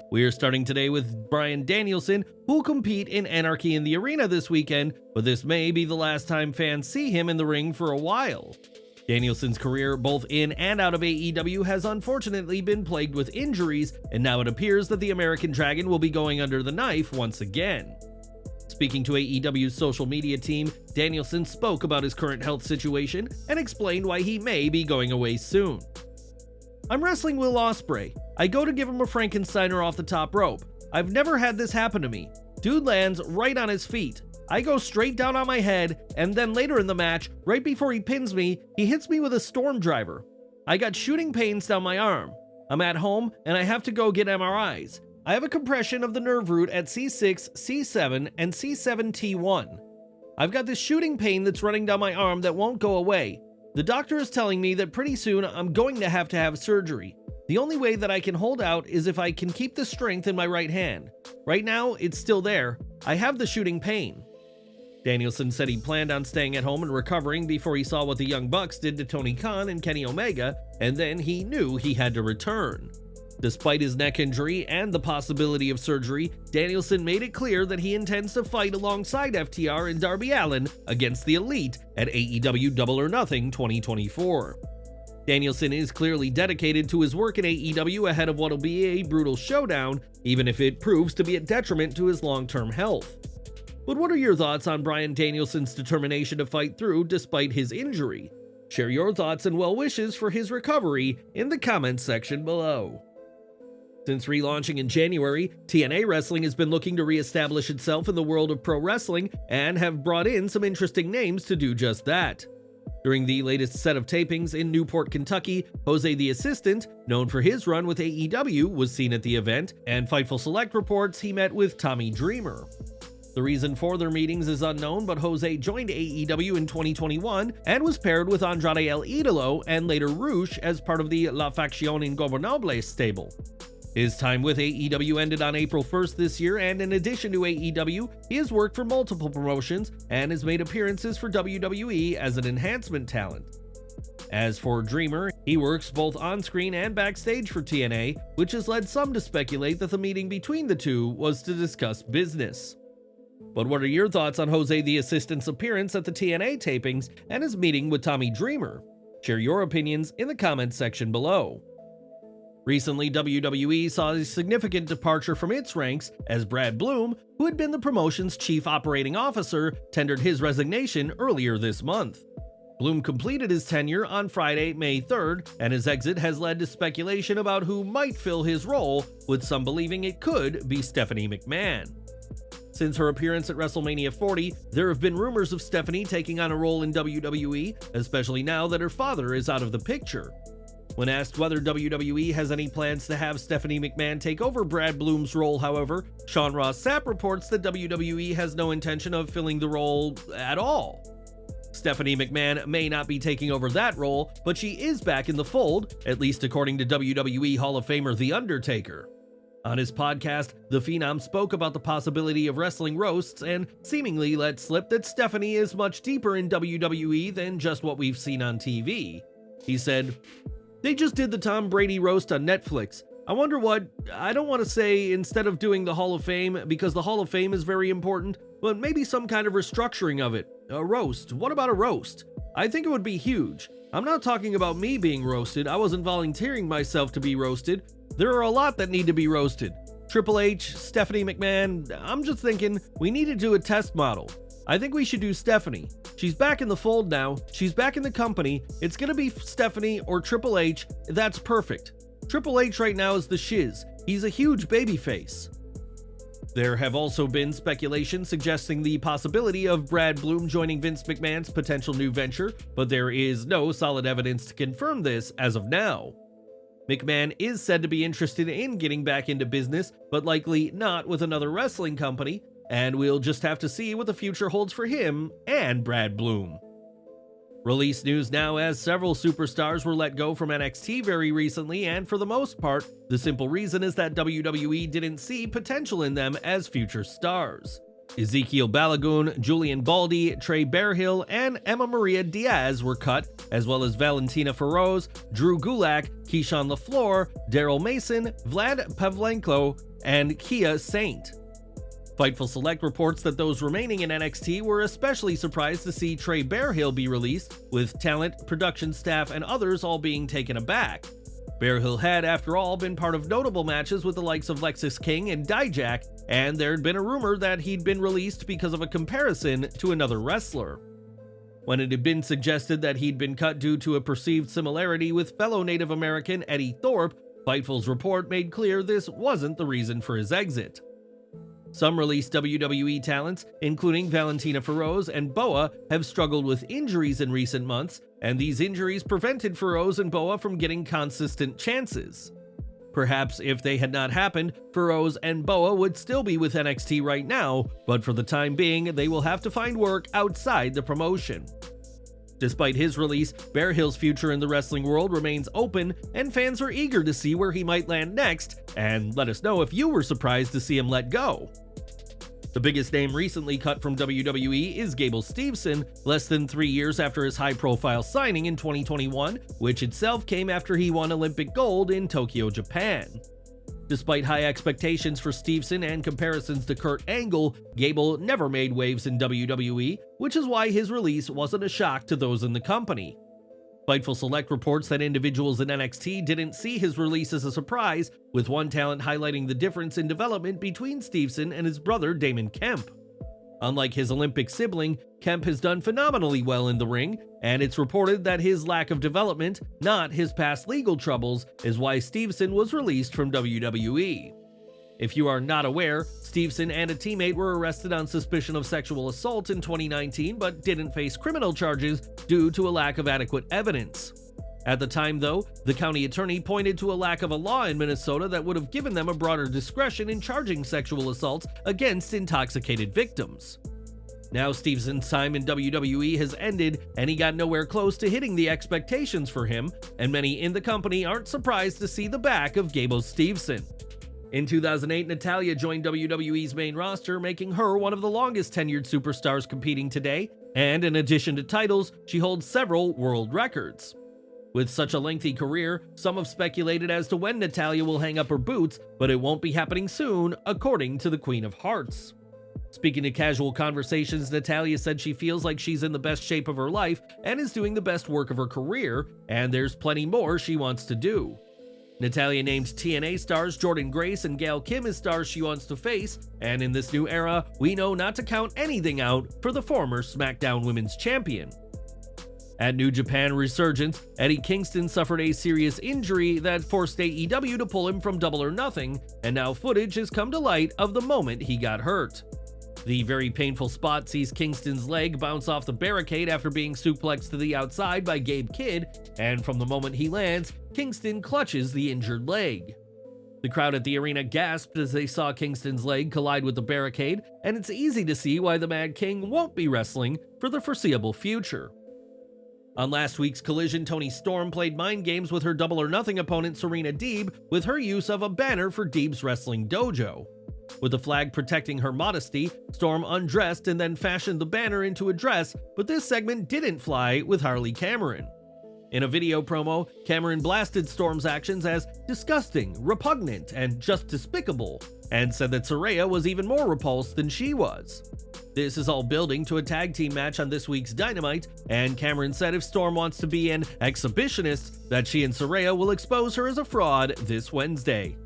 We are starting today with Bryan Danielson, who will compete in Anarchy in the Arena this weekend, but this may be the last time fans see him in the ring for a while. Danielson's career, both in and out of AEW, has unfortunately been plagued with injuries, and now it appears that the American Dragon will be going under the knife once again. Speaking to AEW's social media team, Danielson spoke about his current health situation and explained why he may be going away soon. "I'm wrestling Will Ospreay. I go to give him a Frankensteiner off the top rope. I've never had this happen to me. Dude lands right on his feet. I go straight down on my head, and then later in the match, right before he pins me, he hits me with a storm driver. I got shooting pains down my arm. I'm at home, and I have to go get MRIs. I have a compression of the nerve root at C6, C7, and C7T1. I've got this shooting pain that's running down my arm that won't go away. The doctor is telling me that pretty soon I'm going to have surgery. The only way that I can hold out is if I can keep the strength in my right hand. Right now, it's still there. I have the shooting pain." Danielson said he planned on staying at home and recovering before he saw what the Young Bucks did to Tony Khan and Kenny Omega, and then he knew he had to return. Despite his neck injury and the possibility of surgery, Danielson made it clear that he intends to fight alongside FTR and Darby Allin against the Elite at AEW Double or Nothing 2024. Danielson is clearly dedicated to his work in AEW ahead of what will be a brutal showdown, even if it proves to be a detriment to his long-term health. But what are your thoughts on Bryan Danielson's determination to fight through despite his injury? Share your thoughts and well wishes for his recovery in the comments section below. Since relaunching in January, TNA Wrestling has been looking to reestablish itself in the world of pro wrestling and have brought in some interesting names to do just that. During the latest set of tapings in Newport, Kentucky, Jose the Assistant, known for his run with AEW, was seen at the event, and Fightful Select reports he met with Tommy Dreamer. The reason for their meetings is unknown, but Jose joined AEW in 2021 and was paired with Andrade El Idolo and later Rush as part of the La Facción Ingobernable stable. His time with AEW ended on April 1st this year, and in addition to AEW, he has worked for multiple promotions and has made appearances for WWE as an enhancement talent. As for Dreamer, he works both on-screen and backstage for TNA, which has led some to speculate that the meeting between the two was to discuss business. But what are your thoughts on Jose the Assistant's appearance at the TNA tapings and his meeting with Tommy Dreamer? Share your opinions in the comments section below. Recently, WWE saw a significant departure from its ranks as Brad Blum, who had been the promotion's chief operating officer, tendered his resignation earlier this month. Blum completed his tenure on Friday, May 3rd, and his exit has led to speculation about who might fill his role, with some believing it could be Stephanie McMahon. Since her appearance at WrestleMania 40, there have been rumors of Stephanie taking on a role in WWE, especially now that her father is out of the picture. When asked whether WWE has any plans to have Stephanie McMahon take over Brad Blum's role, however, Sean Ross Sapp reports that WWE has no intention of filling the role at all. Stephanie McMahon may not be taking over that role, but she is back in the fold, at least according to WWE Hall of Famer The Undertaker. On his podcast, The Phenom spoke about the possibility of wrestling roasts and seemingly let slip that Stephanie is much deeper in WWE than just what we've seen on TV. He said, "They just did the Tom Brady roast on Netflix. I wonder what, I don't want to say instead of doing the Hall of Fame, because the Hall of Fame is very important, but maybe some kind of restructuring of it. A roast. What about a roast? I think it would be huge. I'm not talking about me being roasted. I wasn't volunteering myself to be roasted. There are a lot that need to be roasted. Triple H, Stephanie McMahon, I'm just thinking we need to do a test model. I think we should do Stephanie. She's back in the fold now. She's back in the company. It's gonna be Stephanie or Triple H. That's perfect. Triple H right now is the shiz. He's a huge babyface." There have also been speculation suggesting the possibility of Brad Blum joining Vince McMahon's potential new venture, but there is no solid evidence to confirm this as of now. McMahon is said to be interested in getting back into business, but likely not with another wrestling company, and we'll just have to see what the future holds for him and Brad Blum. Release news now, as several superstars were let go from NXT very recently, and for the most part, the simple reason is that WWE didn't see potential in them as future stars. Ezekiel Balagoon, Julian Baldy, Trey Bearhill, and Emma Maria Diaz were cut, as well as Valentina Feroz, Drew Gulak, Keyshawn LaFleur, Daryl Mason, Vlad Pavlenko, and Kia Saint. Fightful Select reports that those remaining in NXT were especially surprised to see Trey Bearhill be released, with talent, production staff, and others all being taken aback. Bearhill had, after all, been part of notable matches with the likes of Lexis King and Dijak, and there had been a rumor that he'd been released because of a comparison to another wrestler. When it had been suggested that he'd been cut due to a perceived similarity with fellow Native American Eddie Thorpe, Fightful's report made clear this wasn't the reason for his exit. Some released WWE talents, including Valentina Feroz and Boa, have struggled with injuries in recent months, and these injuries prevented Feroz and Boa from getting consistent chances. Perhaps if they had not happened, Feroz and Boa would still be with NXT right now, but for the time being, they will have to find work outside the promotion. Despite his release, Bearhill's future in the wrestling world remains open, and fans are eager to see where he might land next, and let us know if you were surprised to see him let go. The biggest name recently cut from WWE is Gable Steveson, less than 3 years after his high-profile signing in 2021, which itself came after he won Olympic gold in Tokyo, Japan. Despite high expectations for Steveson and comparisons to Kurt Angle, Gable never made waves in WWE, which is why his release wasn't a shock to those in the company. Fightful Select reports that individuals in NXT didn't see his release as a surprise, with one talent highlighting the difference in development between Steveson and his brother Damon Kemp. Unlike his Olympic sibling, Kemp has done phenomenally well in the ring, and it's reported that his lack of development, not his past legal troubles, is why Steveson was released from WWE. If you are not aware, Steveson and a teammate were arrested on suspicion of sexual assault in 2019 but didn't face criminal charges due to a lack of adequate evidence. At the time, though, the county attorney pointed to a lack of a law in Minnesota that would have given them a broader discretion in charging sexual assaults against intoxicated victims. Now Steveson's time in WWE has ended, and he got nowhere close to hitting the expectations for him, and many in the company aren't surprised to see the back of Gable Steveson. In 2008, Natalya joined WWE's main roster, making her one of the longest tenured superstars competing today, and in addition to titles, she holds several world records. With such a lengthy career, some have speculated as to when Natalya will hang up her boots, but it won't be happening soon, according to the Queen of Hearts. Speaking to Casual Conversations, Natalya said she feels like she's in the best shape of her life and is doing the best work of her career, and there's plenty more she wants to do. Natalya named TNA stars Jordynne Grace and Gail Kim as stars she wants to face, and in this new era, we know not to count anything out for the former SmackDown Women's Champion. At New Japan Resurgence, Eddie Kingston suffered a serious injury that forced AEW to pull him from Double or Nothing, and now footage has come to light of the moment he got hurt. The very painful spot sees Kingston's leg bounce off the barricade after being suplexed to the outside by Gabe Kidd, and from the moment he lands, Kingston clutches the injured leg. The crowd at the arena gasped as they saw Kingston's leg collide with the barricade, and it's easy to see why the Mad King won't be wrestling for the foreseeable future. On last week's Collision, Toni Storm played mind games with her Double or Nothing opponent Serena Deeb with her use of a banner for Deeb's Wrestling Dojo. With the flag protecting her modesty, Storm undressed and then fashioned the banner into a dress, but this segment didn't fly with Harley Cameron. In a video promo, Cameron blasted Storm's actions as disgusting, repugnant, and just despicable, and said that Saraya was even more repulsed than she was. This is all building to a tag team match on this week's Dynamite, and Cameron said if Storm wants to be an exhibitionist, that she and Saraya will expose her as a fraud this Wednesday.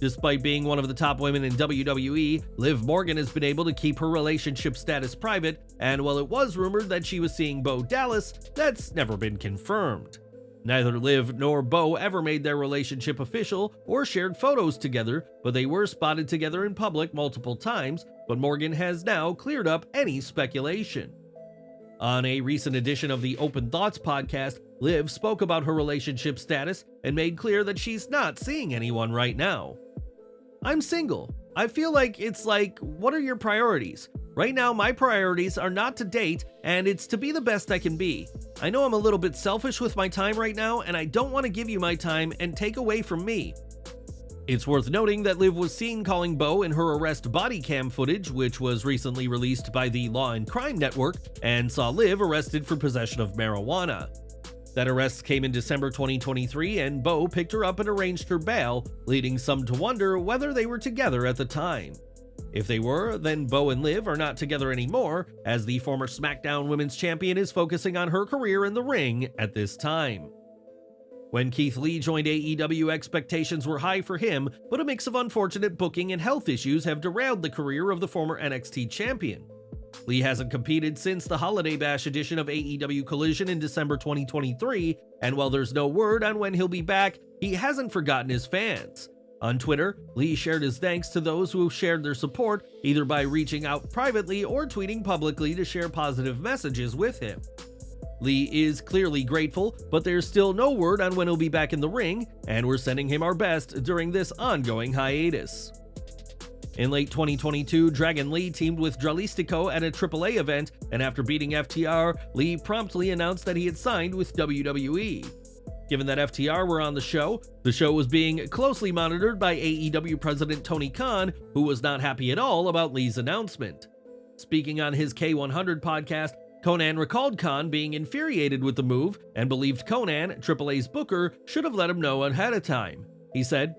Despite being one of the top women in WWE, Liv Morgan has been able to keep her relationship status private, and while it was rumored that she was seeing Bo Dallas, that's never been confirmed. Neither Liv nor Bo ever made their relationship official or shared photos together, but they were spotted together in public multiple times, but Morgan has now cleared up any speculation. On a recent edition of the Open Thoughts podcast, Liv spoke about her relationship status and made clear that she's not seeing anyone right now. "I'm single. I feel like it's like, what are your priorities? Right now, my priorities are not to date, and it's to be the best I can be. I know I'm a little bit selfish with my time right now, and I don't want to give you my time and take away from me." It's worth noting that Liv was seen calling Bo in her arrest body cam footage, which was recently released by the Law and Crime Network, and saw Liv arrested for possession of marijuana. That arrest came in December 2023, and Bo picked her up and arranged her bail, leading some to wonder whether they were together at the time. If they were, then Bo and Liv are not together anymore, as the former SmackDown Women's Champion is focusing on her career in the ring at this time. When Keith Lee joined AEW, expectations were high for him, but a mix of unfortunate booking and health issues have derailed the career of the former NXT champion. Lee hasn't competed since the Holiday Bash edition of AEW Collision in December 2023, and while there's no word on when he'll be back, he hasn't forgotten his fans. On Twitter, Lee shared his thanks to those who have shared their support, either by reaching out privately or tweeting publicly to share positive messages with him. Lee is clearly grateful, but there's still no word on when he'll be back in the ring, and we're sending him our best during this ongoing hiatus. In late 2022, Dragon Lee teamed with Dralistico at a AAA event, and after beating FTR, Lee promptly announced that he had signed with WWE. Given that FTR were on the show was being closely monitored by AEW president Tony Khan, who was not happy at all about Lee's announcement. Speaking on his K100 podcast, Conan recalled Khan being infuriated with the move and believed Conan, AAA's booker, should have let him know ahead of time. He said,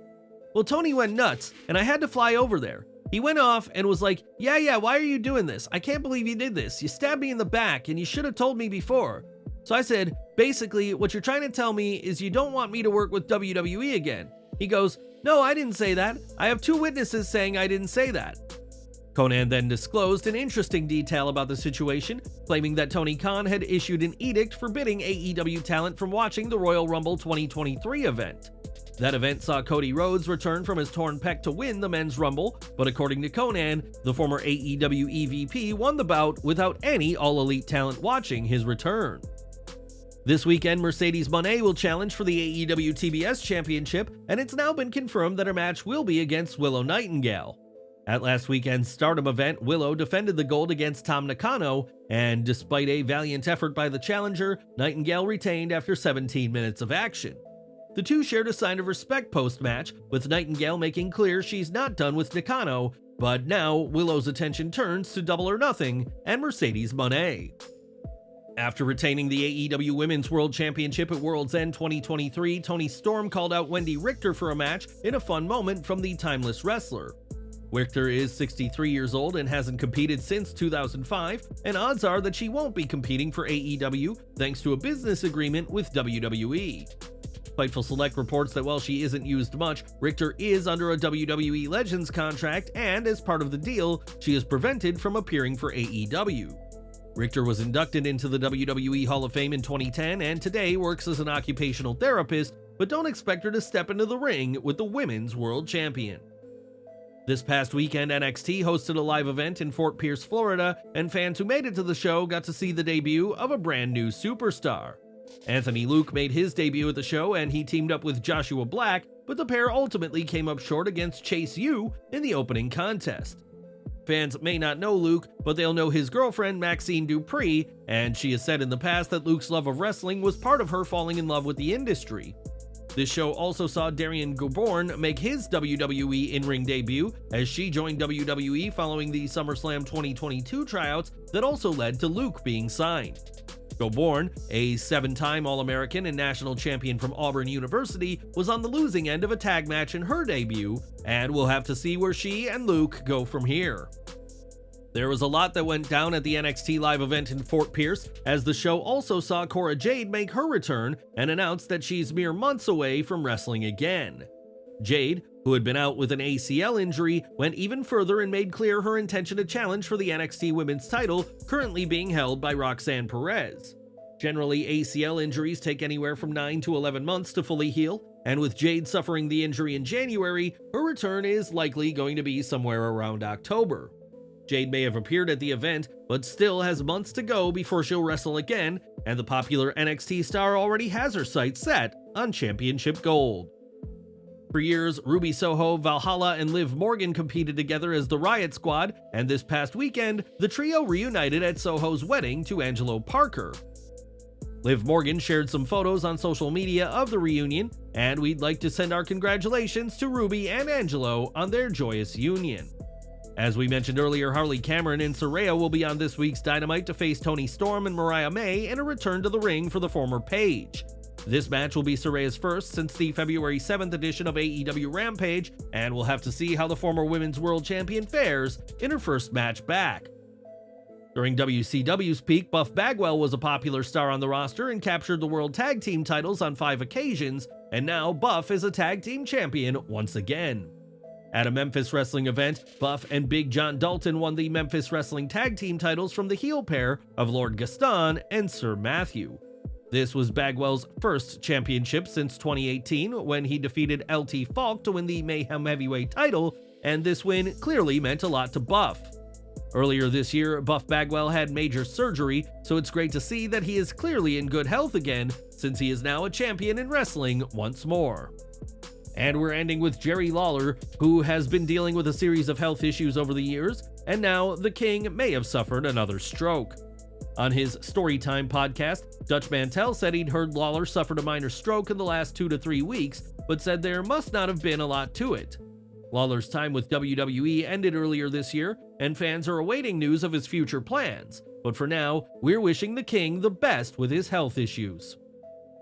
"Well, Tony went nuts, and I had to fly over there. He went off and was like, yeah, why are you doing this? I can't believe you did this. You stabbed me in the back, and you should have told me before." So I said, "Basically, what you're trying to tell me is you don't want me to work with WWE again." He goes, "No, I didn't say that. I have 2 witnesses saying I didn't say that." Conan then disclosed an interesting detail about the situation, claiming that Tony Khan had issued an edict forbidding AEW talent from watching the Royal Rumble 2023 event. That event saw Cody Rhodes return from his torn pec to win the Men's Rumble, but according to Conan, the former AEW EVP won the bout without any All Elite talent watching his return. This weekend, Mercedes Moné will challenge for the AEW TBS Championship, and it's now been confirmed that her match will be against Willow Nightingale. At last weekend's Stardom event, Willow defended the gold against Tam Nakano, and despite a valiant effort by the challenger, Nightingale retained after 17 minutes of action. The two shared a sign of respect post-match, with Nightingale making clear she's not done with Nakano, but now Willow's attention turns to Double or Nothing and Mercedes Moné. After retaining the AEW Women's World Championship at World's End 2023, Toni Storm called out Wendy Richter for a match in a fun moment from the Timeless Wrestler. Richter is 63 years old and hasn't competed since 2005, and odds are that she won't be competing for AEW thanks to a business agreement with WWE. Fightful Select reports that while she isn't used much, Richter is under a WWE Legends contract, and as part of the deal, she is prevented from appearing for AEW. Richter was inducted into the WWE Hall of Fame in 2010 and today works as an occupational therapist, but don't expect her to step into the ring with the Women's World Champion. This past weekend, NXT hosted a live event in Fort Pierce, Florida, and fans who made it to the show got to see the debut of a brand new superstar. Anthony Luke made his debut at the show and he teamed up with Joshua Black, but the pair ultimately came up short against Chase U in the opening contest. Fans may not know Luke, but they'll know his girlfriend Maxxine Dupri, and she has said in the past that Luke's love of wrestling was part of her falling in love with the industry. This show also saw Darian Goborn make his WWE in-ring debut, as she joined WWE following the SummerSlam 2022 tryouts that also led to Luke being signed. Goborn, a 7-time All-American and national champion from Auburn University, was on the losing end of a tag match in her debut, and we'll have to see where she and Luke go from here. There was a lot that went down at the NXT live event in Fort Pierce, as the show also saw Cora Jade make her return and announce that she's mere months away from wrestling again. Jade, who had been out with an ACL injury, went even further and made clear her intention to challenge for the NXT Women's title, currently being held by Roxanne Perez. Generally, ACL injuries take anywhere from 9 to 11 months to fully heal, and with Jade suffering the injury in January, her return is likely going to be somewhere around October. Jade may have appeared at the event, but still has months to go before she'll wrestle again, and the popular NXT star already has her sights set on championship gold. For years, Ruby Soho, Valhalla, and Liv Morgan competed together as the Riott Squad, and this past weekend, the trio reunited at Soho's wedding to Angelo Parker. Liv Morgan shared some photos on social media of the reunion, and we'd like to send our congratulations to Ruby and Angelo on their joyous union. As we mentioned earlier, Harley Cameron and Saraya will be on this week's Dynamite to face Toni Storm and Mariah May in a return to the ring for the former Paige. This match will be Saraya's first since the February 7th edition of AEW Rampage, and we'll have to see how the former Women's World Champion fares in her first match back. During WCW's peak, Buff Bagwell was a popular star on the roster and captured the World Tag Team titles on 5 occasions, and now Buff is a Tag Team Champion once again. At a Memphis Wrestling event, Buff and Big John Dalton won the Memphis Wrestling Tag Team titles from the heel pair of Lord Gaston and Sir Matthew. This was Bagwell's first championship since 2018 when he defeated LT Falk to win the Mayhem Heavyweight title, and this win clearly meant a lot to Buff. Earlier this year, Buff Bagwell had major surgery, so it's great to see that he is clearly in good health again, since he is now a champion in wrestling once more. And we're ending with Jerry Lawler, who has been dealing with a series of health issues over the years, and now the King may have suffered another stroke. On his Storytime podcast, Dutch Mantel said he'd heard Lawler suffered a minor stroke in the last 2 to 3 weeks, but said there must not have been a lot to it. Lawler's time with WWE ended earlier this year, and fans are awaiting news of his future plans, but for now, we're wishing the King the best with his health issues.